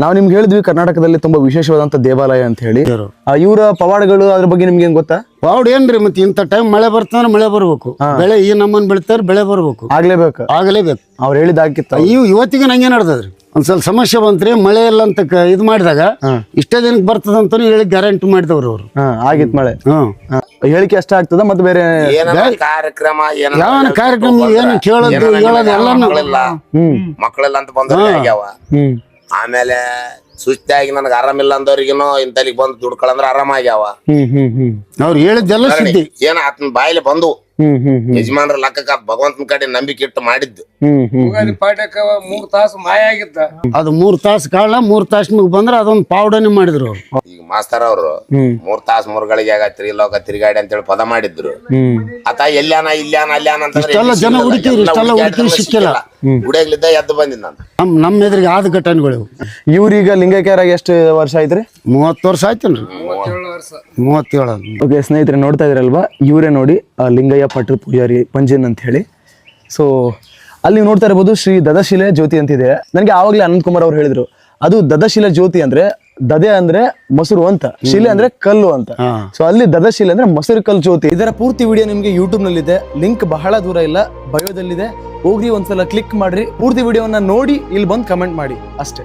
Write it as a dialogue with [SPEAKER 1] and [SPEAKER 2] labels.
[SPEAKER 1] ನಾವು ನಿಮ್ಗೆ ಹೇಳಿದ್ವಿ ಕರ್ನಾಟಕದಲ್ಲಿ ತುಂಬಾ ವಿಶೇಷವಾದಂತ ದೇವಾಲಯ ಅಂತ ಹೇಳಿ. ಇವರ ಪವಾಡಗಳು ಅದ್ರ ಬಗ್ಗೆ ನಿಮ್ಗೆ ಏನ್ ಗೊತ್ತಾ?
[SPEAKER 2] ಪವಾಡ ಏನ್ರಿ ಮತ್ತೆ ಇಂಥ ಟೈಮ್ ಮಳೆ ಬರ್ತಂದ್ರೆ ಮಳೆ ಬರ್ಬೇಕು, ಬೆಳೆ ಈ ನಮ್ಮನ್ ಬೆಳಿತಾರೆ ಬೆಳೆ ಬರ್ಬೇಕು,
[SPEAKER 1] ಆಗ್ಲೇಬೇಕು.
[SPEAKER 2] ಅವ್ರು
[SPEAKER 1] ಹೇಳಿದಾಗಿತ್ತು.
[SPEAKER 2] ಇವತ್ತಿಗೆ ನಂಗೆ ನಡ್ದದ್ರಿ. ಒಂದ್ಸಲ ಸಮಸ್ಯೆ ಬಂತ್ರಿ, ಮಳೆ ಇಲ್ಲ ಅಂತ ಇದು ಮಾಡಿದಾಗ ಇಷ್ಟೇ ದಿನಕ್ಕೆ ಬರ್ತದಂತ ಹೇಳಿ ಗ್ಯಾರಂಟಿ ಮಾಡಿದವ್ರು ಅವ್ರು.
[SPEAKER 1] ಆಗಿತ್ ಮಳೆ. ಹೇಳಿಕೆ ಅಷ್ಟ ಆಗ್ತದ ಮತ್ತೆ ಬೇರೆ
[SPEAKER 3] ಕಾರ್ಯಕ್ರಮ
[SPEAKER 2] ಯಾವ ಕಾರ್ಯಕ್ರಮ ಏನು ಕೇಳೋದು ಹೇಳೋದು ಎಲ್ಲಾನು
[SPEAKER 3] ಮಕ್ಕಳೆಲ್ಲ ಅಂತ ಬಂದ್ರೆ ಆಗ್ಯಾವ. ಆಮೇಲೆ ಸುಸ್ತಾಗಿ ನನಗೆ ಆರಾಮಿಲ್ಲ ಅಂದವ್ರಿಗೇನು ಇಂತಲ್ಲಿಗೆ ಬಂದು ದುಡ್ಕೊಳಂದ್ರ ಆರಾಮ ಆಗ್ಯಾವ.
[SPEAKER 2] ಅವ್ರು ಹೇಳಿದ್ದೆಲ್ಲ ಸುದ್ದಿ
[SPEAKER 3] ಏನ ಆತನ ಬಾಯಿಲೆ ಬಂದು ಯಜಮಾನ್ರ ಲೆಕ್ಕಕ್ಕ ಭಗವಂತನ ಕಡೆ ನಂಬಿಕೆ ಇಟ್ಟು ಮಾಡಿದ್ದು.
[SPEAKER 4] ಪಾಠಕ 3 ತಾಸು ಮಾಯ ಆಗಿದ್ದ.
[SPEAKER 2] ಅದು 3 ತಾಸು ಕಾಳ 3 ತಾಸು ಬಂದ್ರೆ ಅದೊಂದು ಪಾವಡನೆ ಮಾಡಿದ್ರು ಅವ್ರು.
[SPEAKER 3] ಈಗ ಮಾಸ್ತರ್ ಅವ್ರು 3 ತಾಸು 3 ಗಳಿಗೆ ಆಗತ್ರಿ ಲೋಕ ತಿರುಗಾಡಿ ಅಂತೇಳಿ ಪದ ಮಾಡಿದ್ರು. ಆತ ಎಲ್ಲಾನ ಇಲ್ಲಾನ ಅಲ್ಲಾನ ಅಂತಂದ್ರೆ
[SPEAKER 2] ಜನ ಹುಡುಕಿ ಸಿಕ್ಕಿಲ್ಲ.
[SPEAKER 3] ಗುಡಿಯಾಗ್ಲಿದ್ದ ಎದ್ದು ಬಂದಿದ್ ನಾನು.
[SPEAKER 2] ನಮ್ಮ ಎದುರಿಗೆ ಆದ ಘಟನೆಗಳು.
[SPEAKER 1] ಇವ್ರೀಗ ಲಿಂಗೈಕ್ಯರಾಗಿ ಎಷ್ಟು ವರ್ಷ ಆಯ್ತ್ರಿ?
[SPEAKER 2] 30 ವರ್ಷ ಆಯ್ತೇನ್ರಿ. 37.
[SPEAKER 1] ಓಕೆ ಸ್ನೇಹಿತರೆ, ನೋಡ್ತಾ ಇದ್ರಲ್ವಾ, ಇವರೇ ನೋಡಿ ಲಿಂಗಯ್ಯ ಪಟ್ಟದ ಪೂಜಾರಿ ಪಂಜಿನ್ ಅಂತ ಹೇಳಿ. ಸೊ ಅಲ್ಲಿ ನೀವು ನೋಡ್ತಾ ಇರ್ಬೋದು ಶ್ರೀ ದದಶಿಲೆ ಜ್ಯೋತಿ ಅಂತಿದೆ. ನನಗೆ ಆವಾಗಲೇ ಅನಂತ್ ಕುಮಾರ್ ಅವ್ರು ಹೇಳಿದ್ರು, ಅದು ದದಶಿಲೆ ಜ್ಯೋತಿ ಅಂದ್ರೆ ದದೆ ಅಂದ್ರೆ ಮೊಸರು ಅಂತ, ಶಿಲೆ ಅಂದ್ರೆ ಕಲ್ಲು ಅಂತ. ಸೊ ಅಲ್ಲಿ ದದಶಿಲೆ ಅಂದ್ರೆ ಮೊಸರು ಕಲ್ಲು ಜ್ಯೋತಿ. ಇದರ ಪೂರ್ತಿ ವಿಡಿಯೋ ನಿಮ್ಗೆ ಯೂಟ್ಯೂಬ್ ನಲ್ಲಿ ಇದೆ, ಲಿಂಕ್ ಬಹಳ ದೂರ ಇಲ್ಲ, ಬಯೋದಲ್ಲಿದೆ. ಹೋಗಿ ಒಂದ್ಸಲ ಕ್ಲಿಕ್ ಮಾಡ್ರಿ, ಪೂರ್ತಿ ವಿಡಿಯೋವನ್ನ ನೋಡಿ ಇಲ್ಲಿ ಬಂದು ಕಮೆಂಟ್ ಮಾಡಿ ಅಷ್ಟೇ.